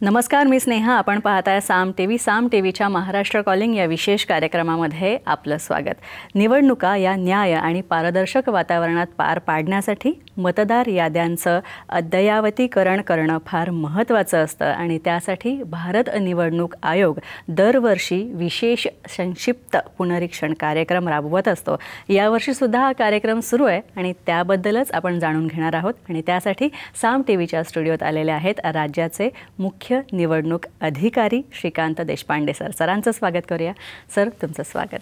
नमस्कार, मी स्नेहा. आपण पाहताय साम टीव्ही. साम टीव्हीच्या महाराष्ट्र कॉलिंग या विशेष कार्यक्रमामध्ये आपलं स्वागत. निवडणुका या न्याय आणि पारदर्शक वातावरणात पार पाडण्यासाठी मतदार याद्यांचं अद्ययावतीकरण करणं फार महत्त्वाचं असतं आणि त्यासाठी भारत निवडणूक आयोग दरवर्षी विशेष संक्षिप्त पुनरीक्षण कार्यक्रम राबवत असतो. यावर्षीसुद्धा हा कार्यक्रम सुरू आहे आणि त्याबद्दलच आपण जाणून घेणार आहोत. आणि त्यासाठी साम टीव्हीच्या स्टुडिओत आलेले आहेत राज्याचे मुख्य निवडणूक अधिकारी श्रीकांत देशपांडे सर. सरांचं स्वागत करूया. सर, तुमचं स्वागत.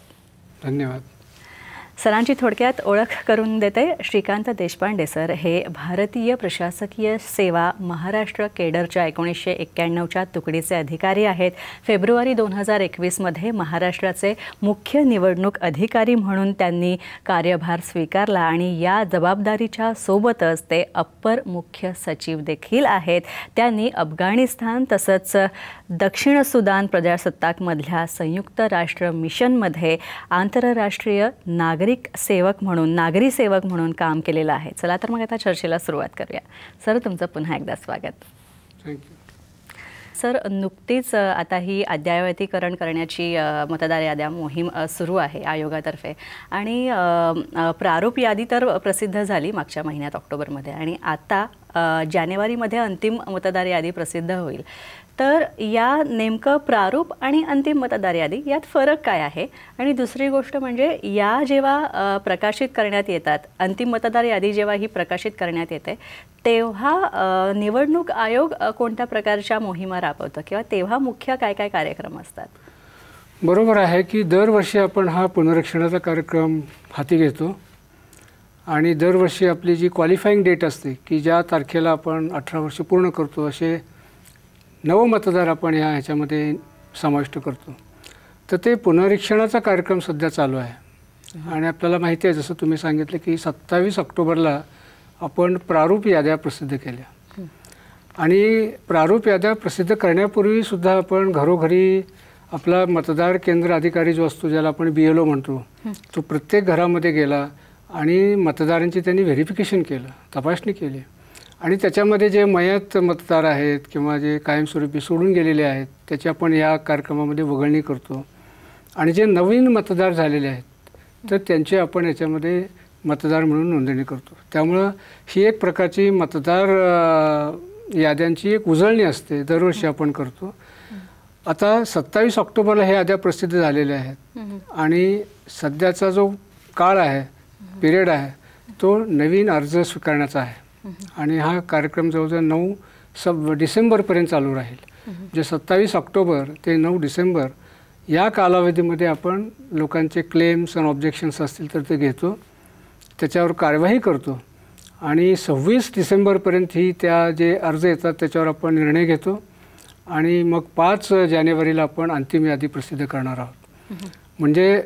धन्यवाद. सरांची थोडक्यात ओळख करून देते. श्रीकांत देशपांडे सर हे भारतीय प्रशासकीय सेवा महाराष्ट्र केडरच्या 1991च्या तुकडीचे अधिकारी आहेत. फेब्रुवारी 2021मध्ये महाराष्ट्राचे मुख्य निवडणूक अधिकारी म्हणून त्यांनी कार्यभार स्वीकारला आणि या जबाबदारीच्या सोबतच ते अप्पर मुख्य सचिव देखील आहेत. त्यांनी अफगाणिस्तान तसंच दक्षिण सुदान प्रजासत्ताकमधल्या संयुक्त राष्ट्र मिशनमध्ये आंतरराष्ट्रीय नागरी सेवक म्हणून काम केलेलं आहे. चला तर मग आता चर्चेला सुरुवात करूया. सर, तुमचं पुन्हा एकदा स्वागत. थँक्यू. सर, नुकतीच आता ही अद्ययावतीकरण करण्याची मतदार याद्या मोहीम सुरू आहे आयोगातर्फे आणि प्रारूप यादी तर प्रसिद्ध झाली मागच्या महिन्यात ऑक्टोबरमध्ये आणि आता जानेवारीमध्ये अंतिम मतदार यादी प्रसिद्ध होईल. तर या नेमकं प्रारूप आणि अंतिम मतदार यादी यात फरक काय आहे? आणि दुसरी गोष्ट म्हणजे या जेव्हा प्रकाशित करण्यात येतात, अंतिम मतदार यादी जेव्हा ही प्रकाशित करण्यात येते तेव्हा निवडणूक आयोग कोणत्या प्रकारच्या मोहिमा राबवतं किंवा तेव्हा मुख्य काय काय कार्यक्रम असतात? बरोबर आहे की दरवर्षी आपण हा पुनरीक्षणाचा कार्यक्रम हाती घेतो आणि दरवर्षी आपली जी क्वालिफाईंग डेट असते की ज्या तारखेला आपण 18 वर्ष पूर्ण करतो असे नवमतदार आपण ह्याच्यामध्ये समाविष्ट करतो. तर ते पुनरीक्षणाचा कार्यक्रम सध्या चालू आहे आणि आपल्याला माहिती आहे, जसं तुम्ही सांगितलं की 27 ऑक्टोबरला आपण प्रारूप याद्या प्रसिद्ध केल्या आणि प्रारूप याद्या प्रसिद्ध करण्यापूर्वीसुद्धा आपण घरोघरी आपला मतदार केंद्र अधिकारी जो असतो, ज्याला आपण BLO म्हणतो, तो प्रत्येक घरामध्ये गेला आणि मतदारांची त्यांनी व्हेरिफिकेशन केलं, तपासणी केली आणि त्याच्यामध्ये जे मयत मतदार आहेत किंवा जे कायमस्वरूपी सोडून गेलेले आहेत त्याची आपण या कार्यक्रमामध्ये वगळणी करतो आणि जे नवीन मतदार झालेले आहेत तर त्यांची आपण याच्यामध्ये मतदार म्हणून नोंदणी करतो. त्यामुळं ही एक प्रकारची मतदार याद्यांची एक उजळणी असते, दरवर्षी आपण करतो. आता 27 ऑक्टोबरला हे याद्या प्रसिद्ध झालेल्या आहेत आणि सध्याचा जो काळ आहे, पिरियड आहे, तो नवीन अर्ज स्वीकारण्याचा आहे आणि हा कार्यक्रम जवळजवळ 9 डिसेंबरपर्यंत चालू राहील. जे 27 ऑक्टोबर ते 9 डिसेंबर या कालावधीमध्ये आपण लोकांचे क्लेम्स आणि ऑब्जेक्शन्स असतील तर ते घेतो, त्याच्यावर कार्यवाही करतो आणि 26 डिसेंबरपर्यंत ही त्या जे अर्ज येतात त्याच्यावर आपण निर्णय घेतो आणि मग 5 जानेवारीला आपण अंतिम यादी प्रसिद्ध करणार आहोत. म्हणजे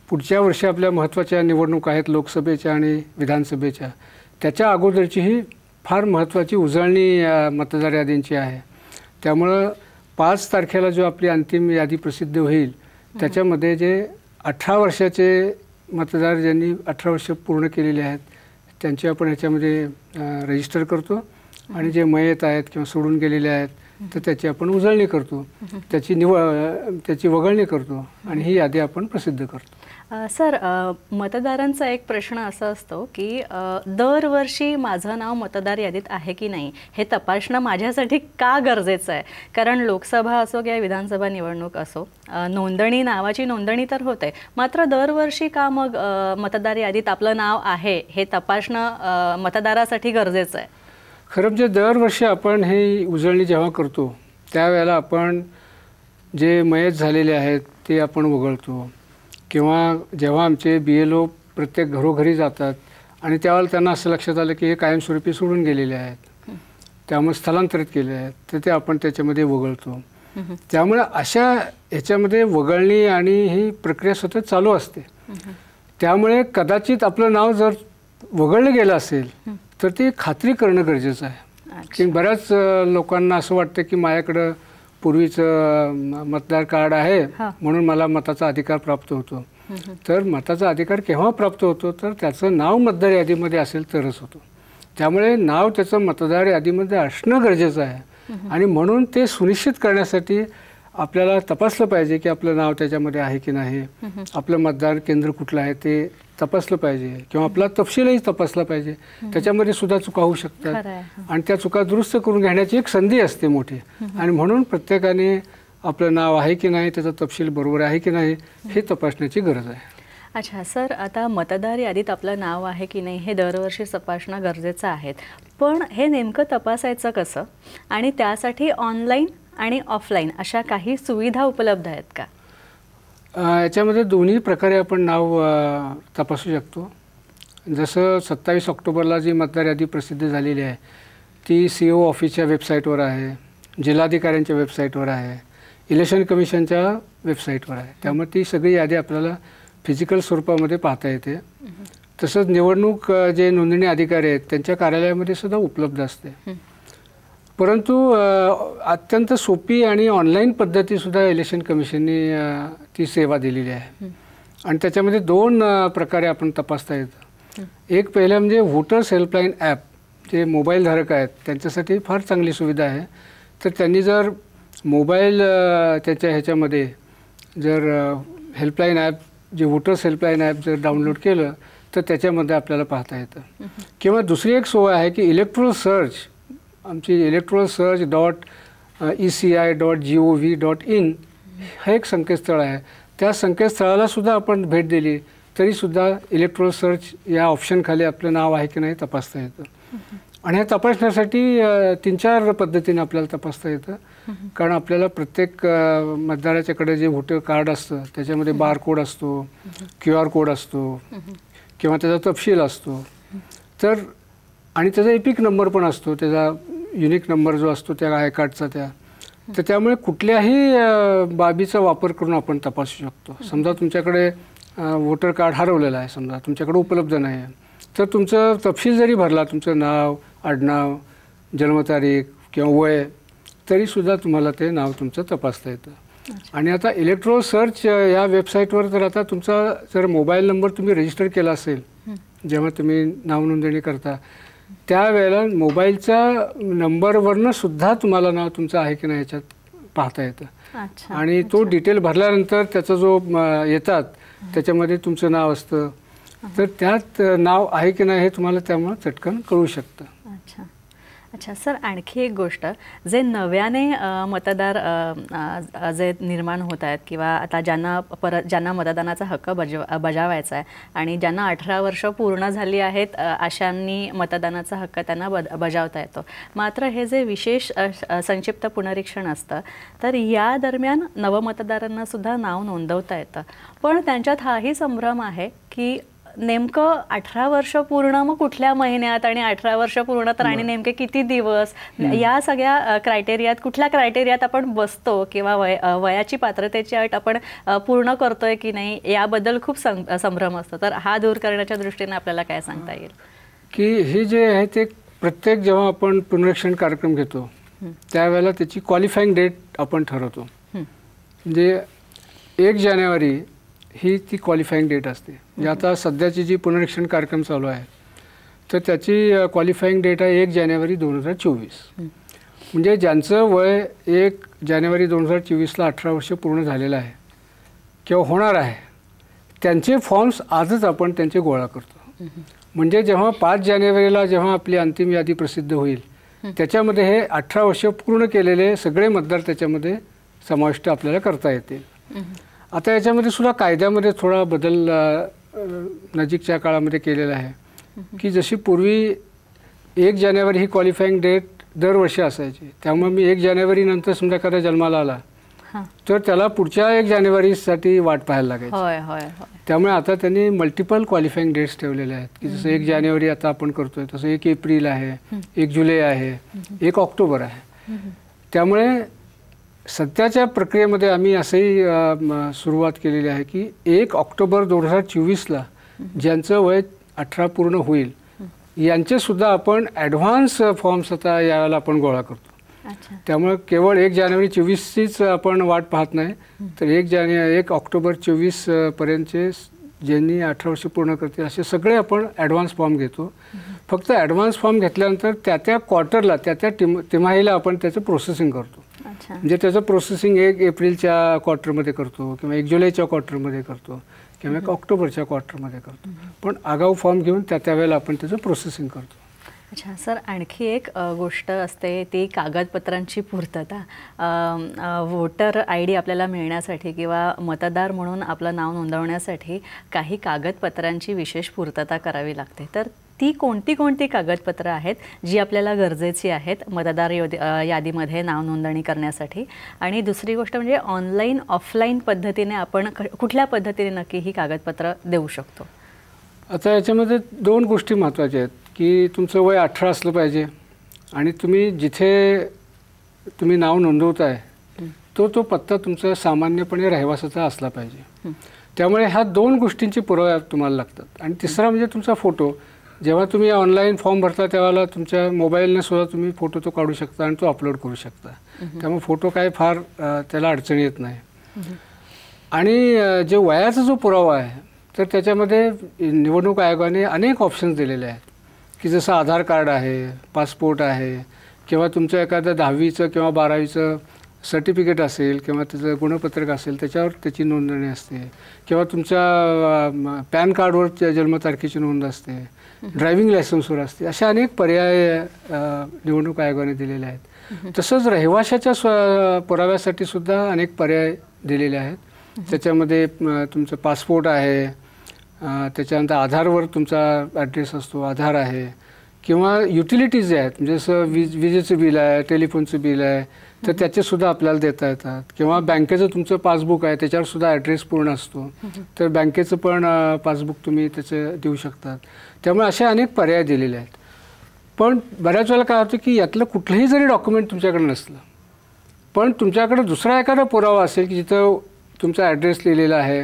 पुढच्या वर्षी आपल्या महत्त्वाच्या निवडणुका आहेत लोकसभेच्या आणि विधानसभेच्या, त्याच्या अगोदरची ही फार महत्त्वाची उजळणी मतदार यादींची आहे. त्यामुळं 5 तारखेला जो आपली अंतिम यादी प्रसिद्ध होईल त्याच्यामध्ये जे 18 वर्षाचे मतदार ज्यांनी 18 वर्ष पूर्ण केलेले आहेत त्यांचे आपण ह्याच्यामध्ये रजिस्टर करतो आणि जे मयत आहेत किंवा सोडून गेलेले आहेत तर त्याची आपण उजळणी करतो, त्याची वगळणी करतो आणि ही यादी आपण प्रसिद्ध करतो. सर, मतदारांचा एक प्रश्न असा असतो की दरवर्षी माझं नाव मतदार यादीत आहे की नाही हे तपासणं माझ्यासाठी का गरजेचं आहे? कारण लोकसभा असो किंवा विधानसभा निवडणूक असो, नावाची नोंदणी तर होते, मात्र दरवर्षी का मग मतदार यादीत आपलं नाव आहे हे तपासणं मतदारासाठी गरजेचं आहे? खरं म्हणजे दरवर्षी आपण हे उजळणी जेव्हा करतो त्यावेळेला आपण जे मयत झालेले आहेत ते आपण वगळतो किंवा जेव्हा आमचे BLO प्रत्येक घरोघरी जातात आणि त्यावेळेला त्यांना असं लक्षात आलं की हे कायमस्वरूपी सोडून गेलेले आहेत, त्यामुळे स्थलांतरित केले आहेत, तर ते आपण त्याच्यामध्ये वगळतो. त्यामुळे अशा ह्याच्यामध्ये वगळणी आणि ही प्रक्रिया सतत चालू असते. त्यामुळे कदाचित आपलं नाव जर वगळलं गेलं असेल तर ती खात्री करणं गरजेचं आहे. की बऱ्याच लोकांना असं वाटतं की माझ्याकडं पूर्वीचं मतदार कार्ड आहे म्हणून मला मताचा अधिकार प्राप्त होतो. तर मताचा अधिकार केव्हा प्राप्त होतो तर त्याचं नाव मतदार यादीमध्ये असेल तरच होतो. त्यामुळे नाव त्याचं मतदार यादीमध्ये असणं गरजेचं आहे. आणि म्हणून ते सुनिश्चित करण्यासाठी आपल्याला तपासलं पाहिजे की आपलं नाव त्याच्यामध्ये आहे की नाही, आपलं मतदान केंद्र कुठलं आहे ते तपासलं पाहिजे, किंवा आपला तपशीलही तपासला पाहिजे. त्याच्यामध्ये सुद्धा चुका होऊ शकतात आणि त्या चुका दुरुस्त करून घेण्याची एक संधी असते मोठी. आणि म्हणून प्रत्येकाने आपलं नाव आहे की नाही, त्याचा तपशील बरोबर आहे की नाही हे तपासण्याची गरज आहे. अच्छा सर, आता मतदार यादीत आपलं नाव आहे की नाही हे दरवर्षी तपासणं गरजेचं आहे, पण हे नेमकं तपासायचं कसं आणि त्यासाठी ऑनलाईन आणि ऑफलाईन अशा काही सुविधा उपलब्ध आहेत का? याच्यामध्ये दोन्ही प्रकारे आपण नाव तपासू शकतो. जसं 27 ऑक्टोबरला जी मतदार यादी प्रसिद्ध झालेली आहे ती CO ऑफिसच्या वेबसाईटवर आहे, जिल्हाधिकाऱ्यांच्या वेबसाईटवर आहे, इलेक्शन कमिशनच्या वेबसाईटवर आहे. त्यामुळे ती सगळी यादी आपल्याला फिजिकल स्वरूपामध्ये पाहता येते. तसंच निवडणूक जे नोंदणी अधिकारी आहेत त्यांच्या कार्यालयामध्ये सुद्धा उपलब्ध असते. परंतु अत्यंत सोपी आणि ऑनलाईन पद्धतीसुद्धा इलेक्शन कमिशनने ती सेवा दिलेली आहे. आणि त्याच्यामध्ये 2 प्रकारे आपण तपासता येतं. एक पहिलं म्हणजे व्होटर्स हेल्पलाईन ॲप, जे मोबाईलधारक आहेत त्यांच्यासाठी फार चांगली सुविधा आहे. तर त्यांनी जर मोबाईल त्याच्या ह्याच्यामध्ये जर हेल्पलाईन ॲप, जे व्होटर्स हेल्पलाईन ॲप जर डाउनलोड केलं तर त्याच्यामध्ये आपल्याला पाहता येतं. किंवा दुसरी एक सोय आहे की इलेक्ट्रोल सर्च, आमची electoralsearch.eci.gov.in हे एक संकेतस्थळ आहे. त्या संकेतस्थळाला सुद्धा आपण भेट दिली तरीसुद्धा इलेक्ट्रोल सर्च या ऑप्शनखाली आपलं नाव आहे की नाही तपासता येतं. आणि हे तपासण्यासाठी 3-4 पद्धतीने आपल्याला तपासता येतं. कारण आपल्याला प्रत्येक मतदाराच्याकडे जे व्होटर कार्ड असतं त्याच्यामध्ये बारकोड असतो, QR कोड असतो किंवा त्याचा तपशील असतो. तर आणि त्याचा एपिक नंबर पण असतो, त्याचा युनिक नंबर जो असतो त्या आय कार्डचा तर त्यामुळे कुठल्याही बाबीचा वापर करून आपण तपासू शकतो. समजा तुमच्याकडे वोटर कार्ड हरवलेलं आहे, समजा तुमच्याकडे उपलब्ध नाही आहे, तर तुमचं तपशील जरी भरला, तुमचं नाव, आडनाव, जन्मतारीख किंवा वय, तरीसुद्धा तुम्हाला ते नाव तुमचं तपासता येतं. आणि आता इलेक्ट्रोल सर्च या वेबसाईटवर जर आता तुमचा जर मोबाईल नंबर तुम्ही रजिस्टर केला असेल जेव्हा तुम्ही नाव नोंदणी करता, त्यावेळेला मोबाईलच्या नंबरवरनं सुद्धा तुम्हाला नाव तुमचं आहे की नाही याच्यात पाहता येतं. आणि तो डिटेल भरल्यानंतर त्याचा जो येतात त्याच्यामध्ये तुमचं नाव असतं, तर त्यात नाव आहे की नाही हे तुम्हाला त्यामुळे चटकन कळू शकतं. अच्छा अच्छा सर, आणखी एक गोष्ट, जे नव्याने मतदार जे निर्माण होत आहेत किंवा आता ज्यांना मतदानाचा हक्क बजावायचा आहे आणि ज्यांना 18 वर्ष पूर्ण झाली आहेत अशांनी मतदानाचा हक्क त्यांना बजावता येतो. मात्र हे जे विशेष संक्षिप्त पुनरीक्षण असतं तर या दरम्यान नवमतदारांना सुद्धा नाव नोंदवता येतं, पण त्यांच्यात हाही संभ्रम आहे की नेमकं 18 वर्ष पूर्ण मग कुठल्या महिन्यात आणि 18 वर्ष पूर्ण तर आणि नेमके किती दिवस, या सगळ्या क्रायटेरियात कुठल्या क्रायटेरियात आपण बसतो किंवा वयाची पात्रतेची अट आपण पूर्ण करतोय की नाही याबद्दल खूप संभ्रम असतो. तर हा दूर करण्याच्या दृष्टीने आपल्याला काय सांगता येईल? की हे जे आहे ते प्रत्येक जेव्हा आपण पुनरीक्षण कार्यक्रम घेतो त्यावेळेला त्याची क्वालिफाईंग डेट आपण ठरवतो. म्हणजे 1 जानेवारी ही ती क्वालिफाईंग डेट असते. म्हणजे आता सध्याची जी पुनरीक्षण कार्यक्रम चालू आहे तर त्याची क्वालिफाईंग डेट आहे 1 जानेवारी 2024. म्हणजे ज्यांचं वय 1 जानेवारी 2024ला 18 वर्ष पूर्ण झालेलं आहे किंवा होणार आहे त्यांचे फॉर्म्स आजच आपण त्यांचे गोळा करतो. म्हणजे जेव्हा 5 जानेवारीला जेव्हा आपली अंतिम यादी प्रसिद्ध होईल त्याच्यामध्ये हे 18 वर्ष पूर्ण केलेले सगळे मतदार त्याच्यामध्ये समाविष्ट आपल्याला करता येतील. आता याच्यामध्ये सुद्धा कायद्यामध्ये थोडा बदल नजीकच्या काळामध्ये केलेला आहे की जशी पूर्वी 1 जानेवारी ही क्वालिफाईंग डेट दरवर्षी असायची, त्यामुळे मी 1 जानेवारीनंतर समजा एखादा जन्माला आला तर त्याला पुढच्या 1 जानेवारीसाठी वाट पाहायला लागायची. त्यामुळे आता त्यांनी मल्टिपल क्वालिफाईंग डेट्स ठेवलेले आहेत की जसं 1 जानेवारी आता आपण करतोय तसं 1 एप्रिल आहे, 1 जुलै आहे, 1 ऑक्टोबर आहे. त्यामुळे सध्याच्या प्रक्रियेमध्ये आम्ही असंही सुरुवात केलेली आहे की 1 ऑक्टोबर 2024ला ज्यांचं वय 18 पूर्ण होईल यांचेसुद्धा आपण ॲडव्हान्स फॉर्म्स आता यावेळेला आपण गोळा करतो. त्यामुळे केवळ 1 जानेवारी 24चीच आपण वाट पाहत नाही तर 1 ऑक्टोबर 24 पर्यंतचे ज्यांनी 18 वर्ष पूर्ण करतील असे सगळे आपण ॲडव्हान्स फॉर्म घेतो. फक्त ॲडव्हान्स फॉर्म घेतल्यानंतर त्या क्वार्टरला त्या तिमाहीला आपण त्याचं प्रोसेसिंग करतो. म्हणजे त्याचं प्रोसेसिंग 1 एप्रिलच्या क्वार्टरमध्ये करतो किंवा 1 जुलैच्या क्वार्टरमध्ये करतो किंवा 1 ऑक्टोबरच्या क्वार्टरमध्ये करतो. पण आगाऊ फॉर्म घेऊन त्या वेळेला आपण त्याचं प्रोसेसिंग करतो. अच्छा सर, आणखी एक गोष्ट असते ती कागदपत्रांची पूर्तता. वोटर ID आपल्याला मिळण्यासाठी किंवा मतदार म्हणून आपलं नाव नोंदवण्यासाठी काही कागदपत्रांची विशेष पूर्तता करावी लागते. तर ती कोणती कागदपत्रं आहेत जी आपल्याला गरजेची आहेत मतदार यादीमध्ये नाव नोंदणी करण्यासाठी? आणि दुसरी गोष्ट म्हणजे ऑनलाईन ऑफलाईन पद्धतीने आपण कुठल्या पद्धतीने नक्की ही कागदपत्रं देऊ शकतो? आता याच्यामध्ये 2 गोष्टी महत्त्वाच्या आहेत की तुमचं वय 18 असलं पाहिजे आणि तुम्ही जिथे तुम्ही नाव नोंदवताय तो पत्ता तुमचा सामान्यपणे रहिवासाचा असला पाहिजे. त्यामुळे ह्या 2 गोष्टींची पुरावे तुम्हाला लागतात. आणि तिसरा म्हणजे तुमचा फोटो. जेव्हा तुम्ही ऑनलाईन फॉर्म भरता त्यावेळेला तुमच्या मोबाईलने सुद्धा तुम्ही फोटो तो काढू शकता आणि तो अपलोड करू शकता. त्यामुळे फोटो काय फार त्याला अडचणी येत नाही. आणि जे वयाचा जो पुरावा आहे तर त्याच्यामध्ये निवडणूक आयोगाने अनेक ऑप्शन्स दिलेले आहेत की जसं आधार कार्ड आहे, पासपोर्ट आहे किंवा तुमचं एखादं 10वीचं किंवा 12वीचं सर्टिफिकेट असेल किंवा त्याचं गुणपत्रक असेल त्याच्यावर त्याची नोंदणी असते किंवा तुमच्या पॅन कार्डवर जन्मतारखेची नोंद असते, ड्रायव्हिंग लायसन्सवर असते. अशा अनेक पर्याय निवडणूक आयोगाने दिलेले आहेत. तसंच रहिवाशाच्या पुराव्यासाठी सुद्धा अनेक पर्याय दिलेले आहेत. त्याच्यामध्ये तुमचं पासपोर्ट आहे, त्याच्यानंतर आधारवर तुमचा ॲड्रेस असतो, आधार आहे किंवा युटिलिटीज जे आहेत म्हणजे जसं विजेचं बिल आहे, टेलिफोनचं बिल आहे तर त्याचेसुद्धा आपल्याला देता येतात किंवा बँकेचं तुमचं पासबुक आहे त्याच्यावरसुद्धा ॲड्रेस पूर्ण असतो तर बँकेचं पण पासबुक तुम्ही त्याचं देऊ शकतात. त्यामुळे असे अनेक पर्याय दिलेले आहेत. पण बऱ्याच वेळेला काय होतं की यातलं कुठलंही जरी डॉक्युमेंट तुमच्याकडे नसलं पण तुमच्याकडे दुसरा एखादा पुरावा असेल की जिथं तुमचा ॲड्रेस लिहिलेला आहे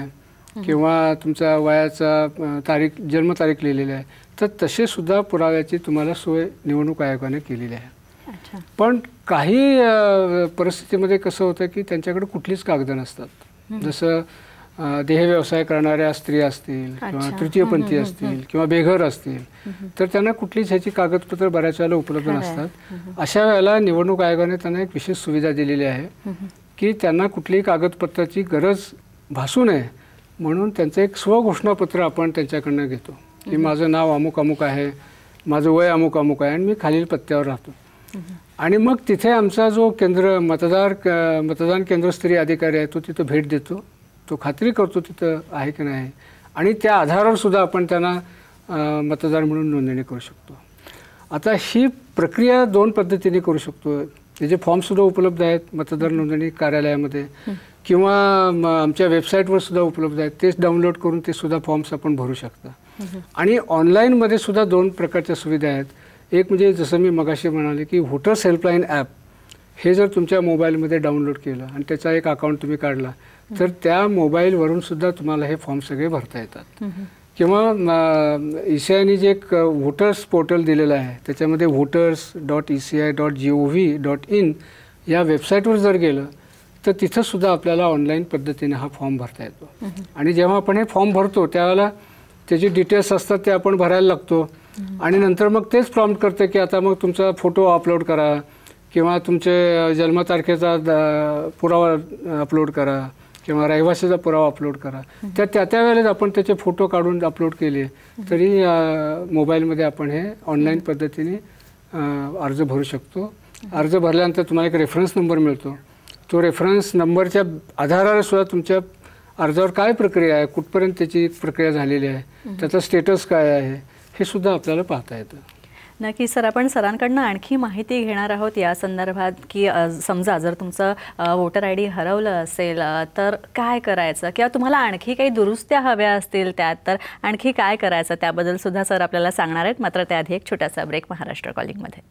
किंवा तुमचा वयाचा जन्मतारीख लिहिलेली आहे तर तसेसुद्धा पुराव्याची तुम्हाला सोय निवडणूक आयोगाने केलेली आहे. पण काही परिस्थितीमध्ये कसं होतं की त्यांच्याकडे कुठलीच कागदं नसतात. जसं देह व्यवसाय करणाऱ्या स्त्रिया असतील किंवा तृतीयपंथी असतील किंवा बेघर असतील तर त्यांना कुठलीच ह्याची कागदपत्र बऱ्याच वेळेला उपलब्ध नसतात. अशा वेळेला निवडणूक आयोगाने त्यांना एक विशेष सुविधा दिलेली आहे की त्यांना कुठलीही कागदपत्राची गरज भासू नये म्हणून त्यांचं एक स्वघोषणापत्र आपण त्यांच्याकडनं घेतो की माझं नाव अमुक अमुक आहे, माझं वय अमुक अमुक आहे आणि मी खालील पत्त्यावर राहतो. आणि मग तिथे आमचा जो मतदान केंद्रस्तरीय अधिकारी आहे तो तिथं भेट देतो, तो खात्री करतो तिथं आहे की नाही आणि त्या आधारावर सुद्धा आपण त्यांना मतदार म्हणून नोंदणी करू शकतो. आता ही प्रक्रिया 2 पद्धतीने करू शकतो. त्याचे फॉर्मसुद्धा उपलब्ध आहेत मतदार नोंदणी कार्यालयामध्ये किंवा आमच्या वेबसाईटवर सुद्धा उपलब्ध आहेत. तेच डाउनलोड करून ते सुद्धा फॉर्म्स आपण भरू शकता. आणि ऑनलाईनमध्ये सुद्धा 2 प्रकारच्या सुविधा आहेत. एक म्हणजे जसं मी मगाशी म्हणाले की व्होटर्स हेल्पलाईन ॲप हे जर तुमच्या मोबाईलमध्ये डाउनलोड केलं आणि त्याचा एक अकाउंट तुम्ही काढला तर त्या मोबाईलवरून सुद्धा तुम्हाला हे फॉर्म सगळे भरता येतात. किंवा ECIने जे एक व्होटर्स पोर्टल दिलेलं आहे त्याच्यामध्ये voters.eci.gov.in या वेबसाईटवर जर गेलं तर तिथंसुद्धा आपल्याला ऑनलाईन पद्धतीने हा फॉर्म भरता येतो. आणि जेव्हा आपण हे फॉर्म भरतो त्यावेळेला त्याचे डिटेल्स असतात ते आपण भरायला लागतो आणि नंतर मग तेच प्रॉम्प्ट करते की आता मग तुमचा फोटो अपलोड करा किंवा तुमचे जन्मतारखेचा पुरावा अपलोड करा किंवा रहिवासीचा पुरावा अपलोड करा. त्या वेळेला आपण त्याचे फोटो काढून अपलोड केले तरी मोबाईलमध्ये आपण हे ऑनलाईन पद्धतीने अर्ज भरू शकतो. अर्ज भरल्यानंतर तुम्हाला एक रेफरन्स नंबर मिळतो. तो रेफरन्स नंबरच्या आधारावर सुद्धा तुमच्या अर्जावर काय प्रक्रिया आहे, कुठपर्यंत त्याची प्रक्रिया झालेली आहे, त्याचा स्टेटस काय आहे हे सुद्धा आपल्याला पाहता येतं. नक्की सर, आपण सरांकडनं आणखी माहिती घेणार आहोत या संदर्भात की समजा जर तुमचं वोटर ID हरवलं असेल तर काय करायचं किंवा तुम्हाला आणखी काही दुरुस्त्या हव्या असतील त्यात तर आणखी काय करायचं त्याबद्दल सुद्धा सर आपल्याला सांगणार आहेत. मात्र त्याआधी एक छोटासा ब्रेक महाराष्ट्र कॉलिंगमध्ये.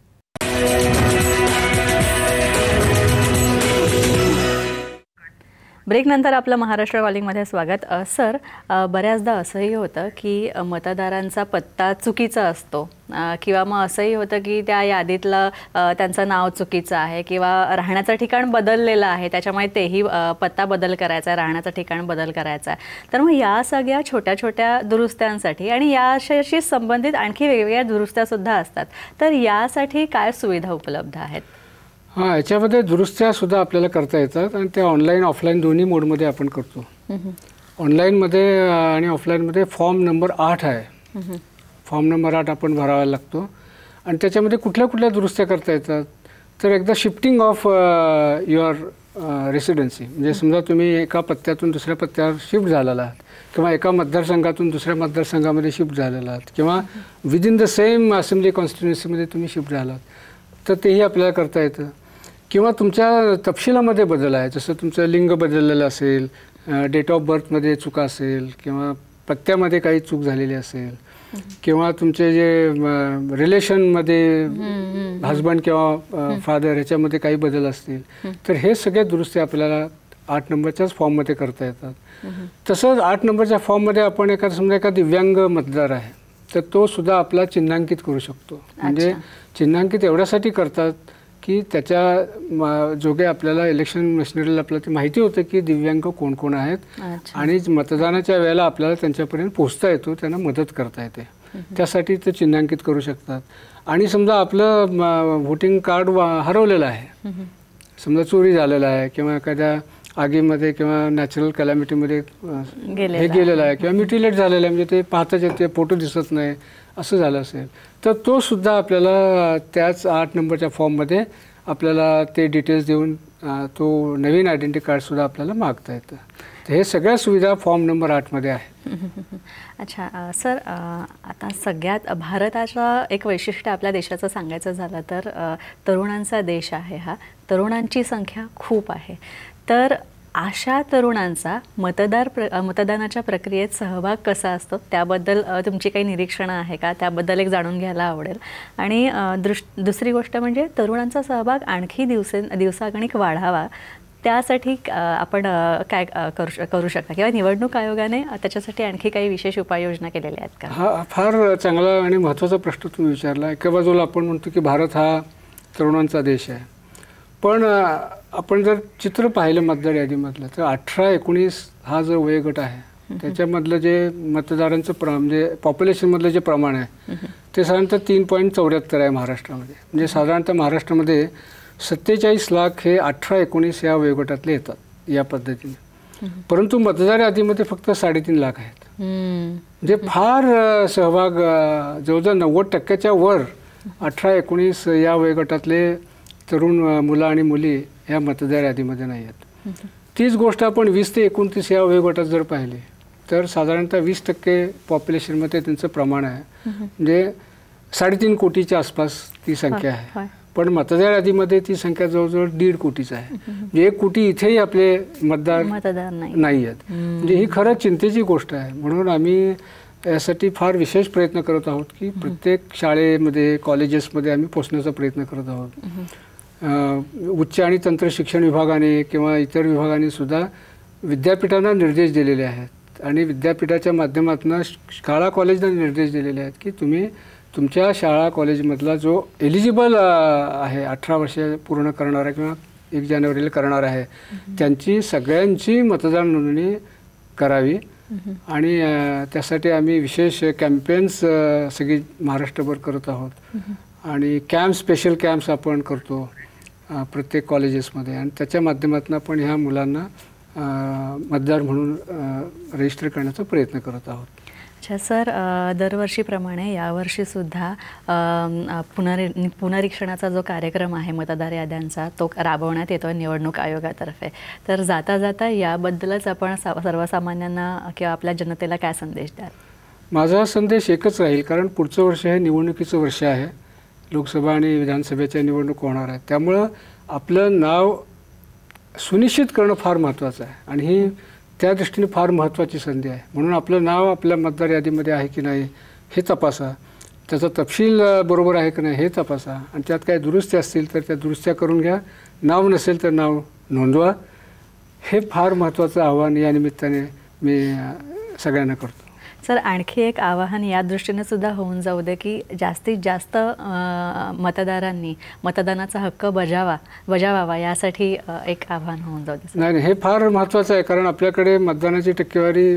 ब्रेकनंतर आपलं महाराष्ट्र कॉलिंगमध्ये स्वागत. सर, बऱ्याचदा असंही होतं की मतदारांचा पत्ता चुकीचा असतो किंवा मग असंही होतं की त्या यादीतलं त्यांचं नाव चुकीचं आहे किंवा राहण्याचं ठिकाण बदललेलं आहे, त्याच्यामुळे तेही पत्ता बदल करायचा आहे, राहण्याचं ठिकाण बदल करायचा आहे. तर मग या सगळ्या छोट्या छोट्या दुरुस्त्यांसाठी आणि याशी संबंधित आणखी वेगवेगळ्या दुरुस्त्यासुद्धा असतात, तर यासाठी काय सुविधा उपलब्ध आहेत? हां, याच्यामध्ये दुरुस्त्यासुद्धा आपल्याला करता येतात आणि त्या ऑनलाईन ऑफलाईन दोन्ही मोडमध्ये आपण करतो. ऑनलाईनमध्ये आणि ऑफलाईनमध्ये फॉर्म नंबर 8 आहे. फॉर्म नंबर 8 आपण भरावा लागतो आणि त्याच्यामध्ये कुठल्या कुठल्या दुरुस्त्या करता येतात. तर एकदा शिफ्टिंग ऑफ युअर रेसिडेन्सी, म्हणजे समजा तुम्ही एका पत्त्यातून दुसऱ्या पत्त्यावर शिफ्ट झालेला आहात किंवा एका मतदारसंघातून दुसऱ्या मतदारसंघामध्ये शिफ्ट झालेला आहात किंवा विदिन द सेम असेंब्ली कॉन्स्टिट्युन्सीमध्ये तुम्ही शिफ्ट झालात, तर तेही आपल्याला करता येतं. किंवा तुमच्या तपशिलामध्ये बदल आहे, जसं तुमचं लिंग बदललेलं असेल, डेट ऑफ बर्थमध्ये चुका असेल किंवा पत्त्यामध्ये काही चूक झालेली असेल किंवा तुमचे जे रिलेशनमध्ये हजबंड किंवा फादर ह्याच्यामध्ये काही बदल असतील, तर हे सगळे दुरुस्ती आपल्याला 8 नंबरच्याच फॉर्ममध्ये करता येतात. तसंच 8 नंबरच्या फॉर्ममध्ये आपण समजा एका दिव्यांग मतदार आहे, तर तो सुद्धा आपला चिन्हांकित करू शकतो. म्हणजे चिन्हांकित एवढ्यासाठी करतात की त्याच्या जोगे आपल्याला इलेक्शन मशिनरीला आपल्याला माहिती होतं की दिव्यांग कोण कोण आहेत आणि मतदानाच्या वेळेला आपल्याला त्यांच्यापर्यंत पोहोचता येतो, त्यांना मदत करता येते, त्यासाठी ते चिन्हांकित करू शकतात. आणि समजा आपलं व्होटिंग कार्ड हरवलेलं आहे, समजा चोरी झालेलं आहे किंवा एखाद्या आगीमध्ये किंवा नॅचरल कॅलॅमिटीमध्ये हे गेलेलं आहे किंवा म्युटिलेट झालेलं आहे, म्हणजे ते पाहताच येते, फोटो दिसत नाही, असं झालं असेल, तर तो सुद्धा आपल्याला त्याच 8 नंबरच्या फॉर्ममध्ये आपल्याला ते डिटेल्स देऊन तो नवीन आयडेंटिटी कार्डसुद्धा आपल्याला मागता येतं. तर हे सगळ्या सुविधा फॉर्म नंबर 8मध्ये आहे. अच्छा सर, आता सगळ्यात भारताचं एक वैशिष्ट्य आपल्या देशाचं सांगायचं झालं तर तरुणांचा देश आहे हा, तरुणांची संख्या खूप आहे. तर अशा तरुणांचा मतदानाच्या प्रक्रियेत सहभाग कसा असतो, त्याबद्दल तुमची काही निरीक्षणं आहे का, त्याबद्दल एक जाणून घ्यायला आवडेल. आणि दुसरी गोष्ट म्हणजे तरुणांचा सहभाग आणखी दिवसागणिक वाढावा, त्यासाठी आपण काय करू शकता किंवा निवडणूक आयोगाने त्याच्यासाठी आणखी काही विशेष उपाययोजना केलेल्या आहेत का? हा फार चांगला आणि महत्त्वाचा प्रश्न तुम्ही विचारला. एका बाजूला आपण म्हणतो की भारत हा तरुणांचा देश आहे, पण आपण जर चित्र पाहिलं मतदार यादीमधलं, तर 18-19 हा जो वयोगट आहे त्याच्यामधलं जे मतदारांचं म्हणजे पॉप्युलेशनमधलं जे प्रमाण आहे ते साधारणतः 3.74 आहे महाराष्ट्रामध्ये. म्हणजे साधारणतः महाराष्ट्रामध्ये 47 लाख हे 18-19 या वयोगटातले येतात या पद्धतीने. परंतु मतदार यादीमध्ये फक्त 3.5 लाख आहेत. म्हणजे फार सहभाग जवळजवळ 90% वर 18-19 या वयोगटातले तरुण मुलं आणि मुली ह्या मतदार यादीमध्ये नाही आहेत. तीच गोष्ट आपण 20 ते 29 या वयोगटात जर पाहिली तर साधारणतः 20% पॉप्युलेशनमध्ये त्यांचं प्रमाण आहे. म्हणजे 3.5 कोटीच्या आसपास ती संख्या आहे, पण मतदार यादीमध्ये ती संख्या जवळजवळ 1.5 कोटीच आहे. म्हणजे 1 कोटी इथेही आपले मतदार नाही आहेत. म्हणजे ही खरंच चिंतेची गोष्ट आहे. म्हणून आम्ही यासाठी फार विशेष प्रयत्न करत आहोत की प्रत्येक शाळेमध्ये कॉलेजेसमध्ये आम्ही पोचण्याचा प्रयत्न करत आहोत. उच्च आणि तंत्र शिक्षण विभागाने किंवा इतर विभागाने सुद्धा विद्यापीठांना निर्देश दिलेले आहेत आणि विद्यापीठाच्या माध्यमातून शाळा कॉलेजना निर्देश दिलेले आहेत की तुम्ही तुमच्या शाळा कॉलेजमधला जो एलिजिबल आहे 18 वर्ष पूर्ण करणारा किंवा 1 जानेवारीला करणार आहे त्यांची सगळ्यांची मतदार नोंदणी करावी. आणि त्यासाठी आम्ही विशेष कॅम्पेन्स सगळी महाराष्ट्रभर करत आहोत आणि स्पेशल कॅम्प्स आपण करतो प्रत्येक कॉलेजेसमध्ये आणि त्याच्या माध्यमातून आपण ह्या मुलांना मतदार म्हणून रजिस्टर करण्याचा प्रयत्न करत आहोत. अच्छा सर, दरवर्षीप्रमाणे यावर्षीसुद्धा पुनरीक्षणाचा जो कार्यक्रम आहे मतदार याद्यांचा तो राबवण्यात येतो निवडणूक आयोगातर्फे. तर जाता जाता याबद्दलच आपण सर्वसामान्यांना किंवा आपल्या जनतेला काय संदेश द्याल? माझा संदेश एकच राहील, कारण पुढचं वर्ष हे निवडणुकीचं वर्ष आहे. लोकसभा आणि विधानसभेच्या निवडणूक होणार आहेत, त्यामुळं आपलं नाव सुनिश्चित करणं फार महत्त्वाचं आहे आणि ही त्या दृष्टीने फार महत्त्वाची संधी आहे. म्हणून आपलं नाव आपल्या मतदार यादीमध्ये आहे की नाही हे तपासा, त्याचा तपशील बरोबर आहे की नाही हे तपासा आणि त्यात काही दुरुस्त्या असतील तर त्या दुरुस्त्या करून घ्या. नाव नसेल तर नाव नोंदवा. हे फार महत्त्वाचं आव्हान या निमित्ताने मी सगळ्यांना करतो. सर, आणखी एक आवाहन या दृष्टीने सुद्धा होऊन जाऊ दे की जास्तीत जास्त मतदारांनी मतदानाचा हक्क बजावावा यासाठी एक आव्हान होऊन जाऊ दे. नाही, हे फार महत्त्वाचं आहे, कारण आपल्याकडे मतदानाची टक्केवारी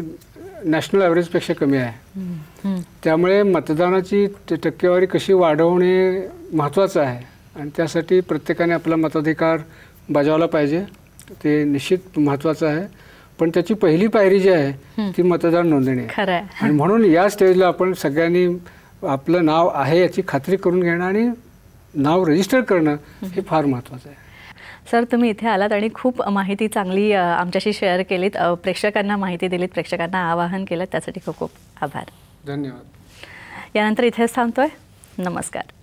नॅशनल ॲव्हरेजपेक्षा कमी आहे. त्यामुळे मतदानाची टक्केवारी कशी वाढवणे महत्त्वाचं आहे आणि त्यासाठी प्रत्येकाने आपला मताधिकार बजावला पाहिजे. ते निश्चित महत्त्वाचं आहे. पण त्याची पहिली पायरी जी आहे ती मतदार नोंदणी आहे. आणि म्हणून या स्टेजला आपण सगळ्यांनी आपलं नाव आहे याची खात्री करून घेणं आणि नाव रजिस्टर करणं हे फार महत्त्वाचं आहे. सर, तुम्ही इथे आलात आणि खूप माहिती चांगली आमच्याशी शेअर केलीत, प्रेक्षकांना माहिती दिलीत, प्रेक्षकांना आवाहन केलं, त्यासाठी खूप खूप आभार. धन्यवाद. यानंतर इथेच थांबतोय. नमस्कार.